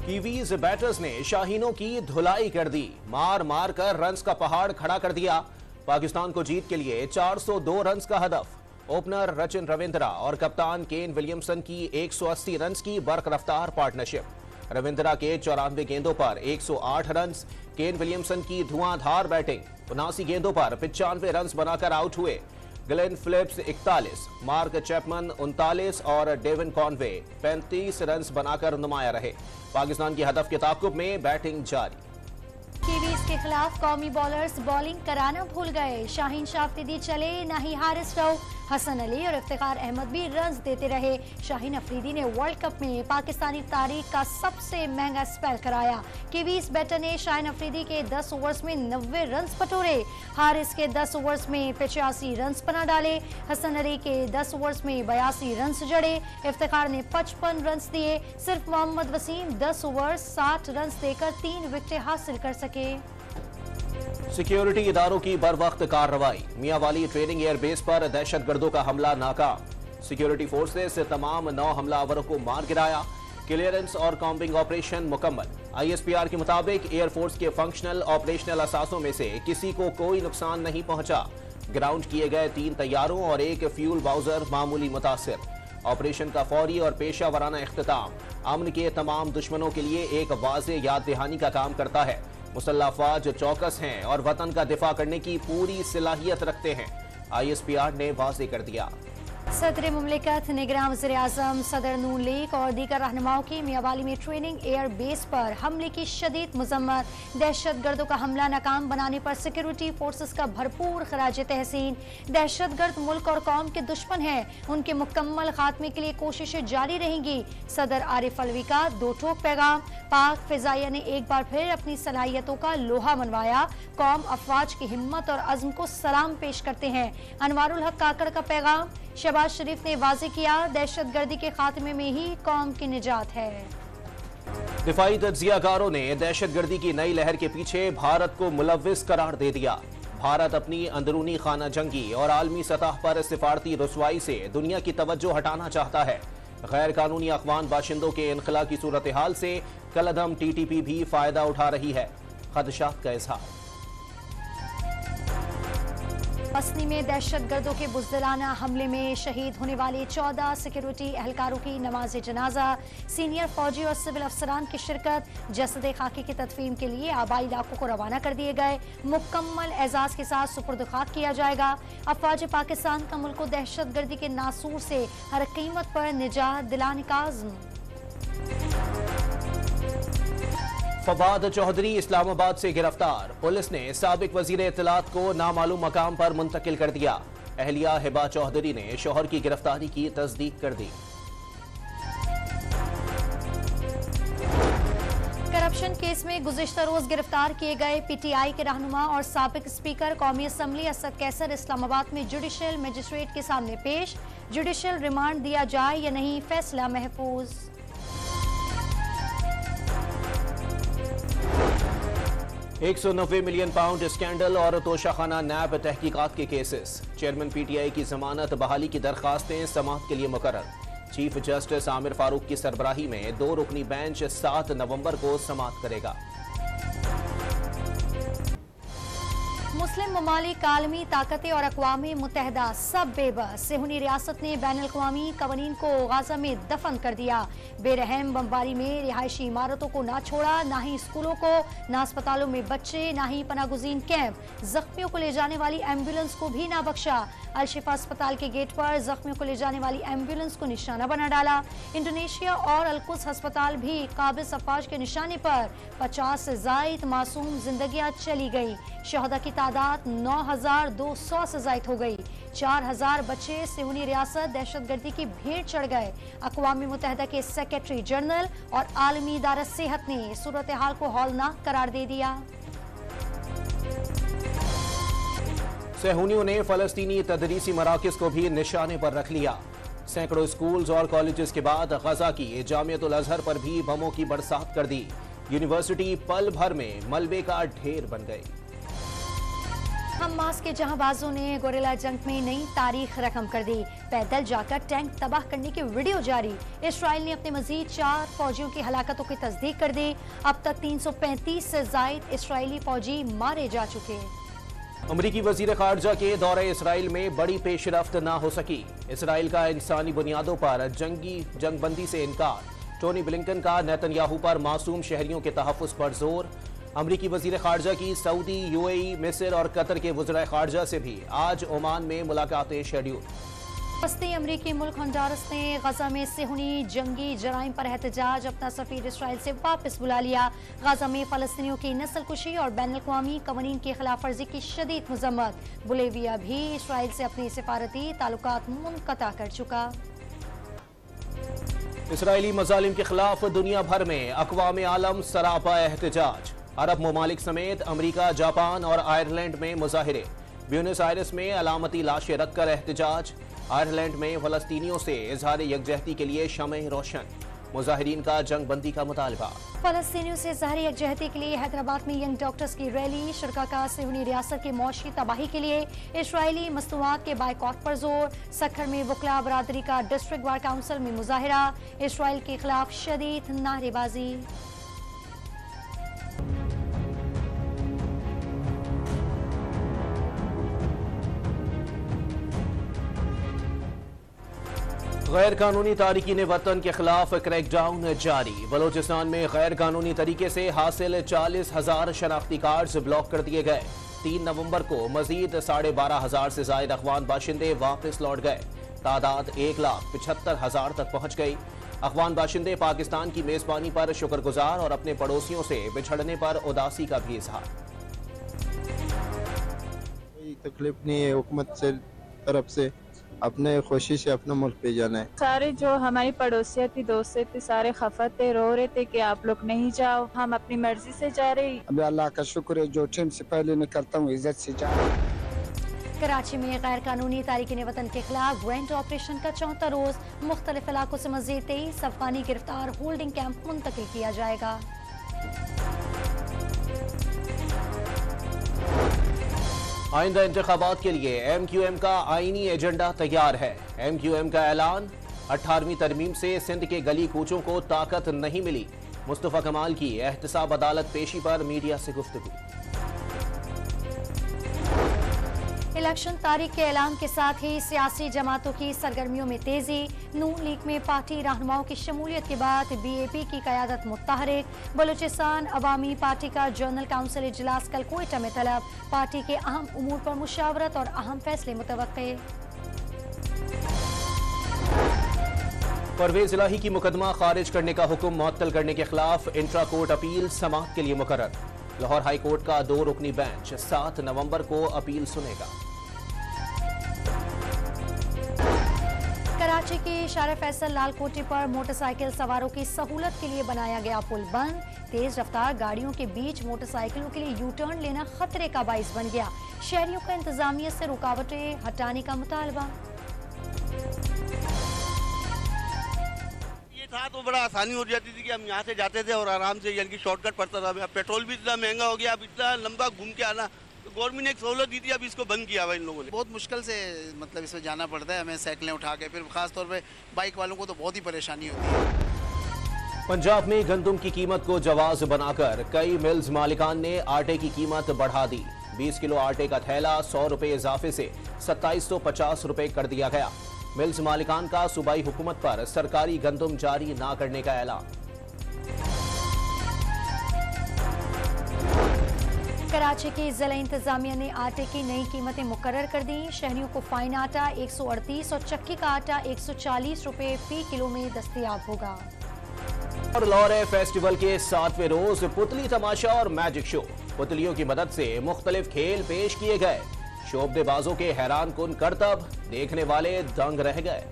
Kiwis batters ने शाहीनों की धुलाई कर दी। मार मार कर रन्स का पहाड़ खड़ा कर दिया। पाकिस्तान को जीत के लिए 402 रन्स का हदफ। ओपनर रचिन रविंद्रा और कप्तान केन विलियमसन की 180 रन्स की बरकरफ्तार पार्टनरशिप। रविंद्रा के 94 गेंदों पर 108 रन्स, केन विलियमसन की धुआंधार बैटिंग। 79 गेंदों पर 95 रन्स बनाकर आउट हुए। ग्लेन फिलिप्स 41, मार्क चैपमन 39 और डेविन कॉनवे 35 रन्स बनाकर नुमाया रहे। पाकिस्तान की हदफ के ताकुब में बैटिंग जारी। कीवीज के खिलाफ कौमी बॉलर्स बॉलिंग कराना भूल गए। शाहीन शाफरीदी चले, ना ही हारिस रऊफ, हसन अली और इफ्तिखार अहमद भी रन्स देते रहे। शाहीन अफरीदी ने वर्ल्ड कप में पाकिस्तानी तारीख का सबसे महंगा स्पेल कराया। कीवीज बैटर ने शाहीन अफरीदी के 10 ओवर्स में 90 रन्स बटोरे। हारिस के 10 ओवर्स में 85 रन्स बना डाले। हसन अली के 10 ओवर्स में 82 रन्स जड़े। इफ्तिखार ने 55 रन्स दिए। सिर्फ मोहम्मद वसीम 10 ओवर्स 60 रन्स देकर 3 विकेटें हासिल कर सके। सिक्योरिटी इदारों की बर वक्त कार्रवाई। मियांवाली ट्रेनिंग एयरबेस पर दहशतगर्दों का हमला नाकाम। सिक्योरिटी फोर्सेस से तमाम 9 हमलावरों को मार गिराया। क्लियरेंस और कॉम्बिंग ऑपरेशन मुकम्मल। ISPR के मुताबिक एयरफोर्स के फंक्शनल ऑपरेशनल असासों में से किसी को कोई नुकसान नहीं पहुंचा। ग्राउंड किए गए 3 तैयारों और 1 फ्यूल बाउजर मामूली मुतासिर। ऑपरेशन का फौरी और पेशा वराना इख्तिताम अमन के तमाम दुश्मनों के लिए एक वाज़े याद दहानी का काम करता है। मुसल्लह अफवाज चौकस हैं और वतन का दिफा करने की पूरी सलाहियत रखते हैं, ISPR ने वाज़े कर दिया। सदर मुमलिकत, निगरान वज़ीर आज़म, सदर नून लीग और दीगर रहनुमाओं की मियांवाली में ट्रेनिंग एयर बेस पर हमले की शदीद मजम्मत। दहशतगर्दों का हमला नाकाम बनाने पर सिक्योरिटी फोर्सेस का भरपूर खराज तहसीन। दहशतगर्द मुल्क और कौम के दुश्मन हैं, उनके मुकम्मल खात्मे के लिए कोशिशें जारी रहेंगी। सदर आरिफ अलवी का 2 टोक पैगाम। पाक फिजाइया ने एक बार फिर अपनी सलाहियतों का लोहा मनवाया। कौम अफवाज की हिम्मत और अज़्म को सलाम पेश करते हैं। अनवारुल हक काकड़ का पैगाम। शहबाज शरीफ ने वाज़े किया, दहशतगर्दी के खात्मे में ही कौम की निजात है। दिफाई तज्जियाकारों ने दहशतगर्दी की नई लहर के पीछे भारत को मुलव्विस करार दे दिया। भारत अपनी अंदरूनी खाना जंगी और आलमी सतह पर सिफारती रुसवाई से दुनिया की तवज्जो हटाना चाहता है। गैर कानूनी अफगान बाशिंदों के इनखला की सूरत हाल से कलअदम TTP भी फायदा उठा रही है। खदशात का इजहार। पसनी में दहशतगर्दों के बुज़दिलाना हमले में शहीद होने वाले 14 सिक्योरिटी एहलकारों की नमाज जनाजा। सीनियर फौजी और सिविल अफसरान की शिरकत। जसद खाकी की तदफीन के लिए आबाई इलाकों को रवाना कर दिए गए। मुकम्मल एजाज के साथ सुपुर्द खाक किया जाएगा। अफवाज पाकिस्तान का मुल्क को दहशतगर्दी के नासूर से हर कीमत पर निजात दिलाने का अज़्म। फवाद चौधरी इस्लामाबाद से गिरफ्तार। पुलिस ने साबिक वजीर इत्तलात को नामालूम मकाम पर मुंतकिल कर दिया। अहलिया हिबा चौधरी ने शौहर की गिरफ्तारी की तस्दीक कर दी। करप्शन केस में गुज़िश्ता रोज गिरफ्तार किए गए PTI के रहनुमा और साबिक स्पीकर कौमी असम्बली असद कैसर इस्लामाबाद में जुडिशल मजिस्ट्रेट के सामने पेश। जुडिशल रिमांड दिया जाए या नहीं, फैसला महफूज। £190 मिलियन स्कैंडल और तोशाखाना नैब तहकीकात के केसेस। चेयरमैन PTI की जमानत बहाली की दरखास्तें समाअत के लिए मुकर्रर। चीफ जस्टिस आमिर फारूक की सरबराही में 2 रुकनी बेंच 7 नवंबर को समाअत करेगा। मुस्लिम ममालिक, आलमी ताकतें और अक़वाम मुत्तहिदा सब बेबस। सेहूनी रियासत ने बैनुल अक़वामी कवानीन को गाज़ा में दफन कर दिया। बेरहम बमबारी में रिहायशी इमारतों को ना छोड़ा, ना ही स्कूलों को, ना अस्पतालों में बच्चे, ना ही पनागुज़ीन कैंप। जख्मियों को ले जाने वाली एम्बुलेंस को भी ना बख्शा। अलशिफा अस्पताल के गेट पर जख्मियों को ले जाने वाली एम्बुलेंस को निशाना बना डाला। इंडोनेशिया और अलकुस अस्पताल भी काबिज अफवाज के निशाने पर। 50 से ज़ायद मासूम जिंदगियां चली गई। शहदा की तादाद 9200 से ज़ायद हो गई। 4000 बच्चे सेहूनी रियासत दहशतगर्दी की भेंट चढ़ गए। अक़वाम मुत्तहिदा के सेक्रेटरी जनरल और आलमी इदारा सेहत ने सूरत हाल को हौलनाक करार दे दिया। सेहूनियों ने फलस्तीनी तदरीसी मराकिज को भी निशाने पर रख लिया। सैकड़ों स्कूल्स और कॉलेजेस के बाद गजा की जामियतुल अज़हर पर भी बमों की बरसात कर दी। यूनिवर्सिटी पल भर में मलबे का ढेर बन गई। हमास के जहांबाजों ने गोरिल्ला जंग में नई तारीख रकम कर दी। पैदल जाकर टैंक तबाह करने की वीडियो जारी। इसराइल ने अपने मजीद 4 फौजियों की हलाकतों की तस्दीक कर दी। अब तक 335 से जायद इसराइली फौजी मारे जा चुके। अमरीकी वजीर खारजा के दौरे इसराइल में बड़ी पेशरफ्त न हो सकी। इसराइल का इंसानी बुनियादों पर जंगबंदी से इनकार। टोनी ब्लिंकन का नेतन्याहू पर मासूम शहरियों के तहफ़्फ़ुज़ पर जोर। अमरीकी वजीर खारजा की सऊदी, यूएई, मिस्र और कतर के वज़ीर खारजा से भी आज ओमान में मुलाकातें शेड्यूल। वस्ती अमरीकी मुल्क होंडुरास ने गजा में सेहूनी जंगी जराइम पर एहतजाज अपना सफीर इसराइल से वापस बुला लिया। गजा में फलस्तीनियों की नस्लकुशी और बैनुल-अक़वामी कवानीन की खिलाफ वर्जी की शदीद मजम्मत। बोलिविया भी इसराइल से अपनी सिफारती ताल्लुकात मुनक़ता कर चुका। इसराइली मज़ालिम के खिलाफ दुनिया भर में अक़वाम आलम सरापा एहतजाज। अरब ममालिक समेत अमरीका, जापान और आयरलैंड में मुजाहिरे। ब्यूनस आयर्स में अलामती लाशें रखकर एहतजाज। आयरलैंड में फलस्तीनियों से इजहार यकजहती के लिए शमए रोशन। मुजाहिरीन का जंगबंदी का मुतालबा। फलस्तीनियों से इजहार यकजहती के लिए हैदराबाद में यंग डॉक्टर्स की रैली। शुरा का सेहूनी रियासत की मौशी तबाही के लिए इसराइली मसनूआत के बाइकॉट पर जोर। सखर में वकला बरादरी का डिस्ट्रिक्ट बार काउंसिल में मुजाहिरा। इसराइल के खिलाफ शदीद नारेबाजी। गैर कानूनी तारिकीन वतन के खिलाफ क्रैकडाउन जारी। बलोचिस्तान में गैर कानूनी तरीके से हासिल 40,000 शनाख्ती कार्ड्स ब्लॉक कर दिए गए। 3 नवंबर को मजीद 12,500 से ज्यादा अफगान बाशिंदे वापस लौट गए। तादाद 1,75,000 तक पहुंच गई। अफगान बाशिंदे पाकिस्तान की मेजबानी पर शुक्रगुजार और अपने पड़ोसियों से बिछड़ने पर उदासी का भी इजहार। कोई तकलीफ नहीं है हुकूमत से तरफ से, अपने खुशी से अपना मुल्क पे जाना है। सारे जो हमारी पड़ोसियत थी, दोस्त थे, सारे खफा थे, रो रहे थे कि आप लोग नहीं जाओ, हम अपनी मर्जी से जा रहे। अभी अल्लाह का शुक्र है जो टाइम से पहले मैं करता हूँ इज्जत से जा रहा हूँ। कराची में गैर कानूनी तारिकीन वतन के खिलाफ ग्रैंड ऑपरेशन का 4था रोज। मुख्तलिफ इलाकों से मजीद 23 अफगानी गिरफ्तार। होल्डिंग कैंप मुंतकिल किया जाएगा। आइंदा इंतखाबात के लिए MQM का आईनी एजेंडा तैयार है। MQM का ऐलान। 18वीं तरमीम से सिंध के गली कूचों को ताकत नहीं मिली। मुस्तफा कमाल की एहतसाब अदालत पेशी पर मीडिया से गुफ्तगू। इलेक्शन तारीख के ऐलान के साथ ही सियासी जमातों की सरगर्मियों में तेजी। नून लीग में पार्टी रहनुमाओं की शमूलियत के बाद BAP की क़यादत मुतहरिक। बलूचिस्तान अवामी पार्टी का जनरल काउंसिल इजलास कल क्वेटा में तलब। पार्टी के अहम उमूर पर मुशावरत और अहम फैसले मुतवक्के। परवेज इलाही की मुकदमा खारिज करने का हुक्म मुअत्तल करने के खिलाफ इंट्रा कोर्ट अपील समाअत के लिए मुकर्रर। लाहौर हाई कोर्ट का 2 रुकनी बेंच 7 नवंबर को अपील सुनेगा। कराची के शारा फैसल लालकोटी पर मोटरसाइकिल सवारों की सहूलत के लिए बनाया गया पुल बंद। तेज रफ्तार गाड़ियों के बीच मोटरसाइकिलों के लिए यू टर्न लेना खतरे का बाइस बन गया। शहरियों का इंतजामिया से रुकावटें हटाने का मुतालबा। ये था तो बड़ा आसानी हो जाती थी कि हम यहाँ से जाते थे और आराम से यानी कि शॉर्टकट पड़ता था। अब पेट्रोल भी इतना महंगा हो गया, अब इतना लंबा घूम के आना, तो गवर्नमेंट ने एक सहूलत दी थी, अब इसको बंद किया हुआ इन लोगों ने। बहुत मुश्किल से मतलब इसमें जाना पड़ता है हमें, साइकिलें उठा के, फिर खास तौर पे बाइक वालों को तो बहुत ही परेशानी होती है। पंजाब में गंदम की कीमत को जवाज बनाकर कई मिल्स मालिकान ने आटे की कीमत बढ़ा दी। 20 किलो आटे का थैला 100 रुपए इजाफे से 2750 रुपए कर दिया गया। मिल्स मालिकान का सूबाई हुकूमत पर सरकारी गंदम जारी न करने का ऐलान। कराची की जिला इंतजामिया ने आटे की नई कीमतें मुकर्रर कर दी। शहरियों को फाइन आटा 138 और चक्की का आटा 140 रुपए फी किलो में दस्तयाब होगा। और लाहौर फेस्टिवल के 7वें रोज पुतली तमाशा और मैजिक शो। पुतलियों की मदद से मुख्तलिफ खेल पेश किए गए। शोबदेबाजों के हैरान कुन करतब देखने वाले दंग रह गए।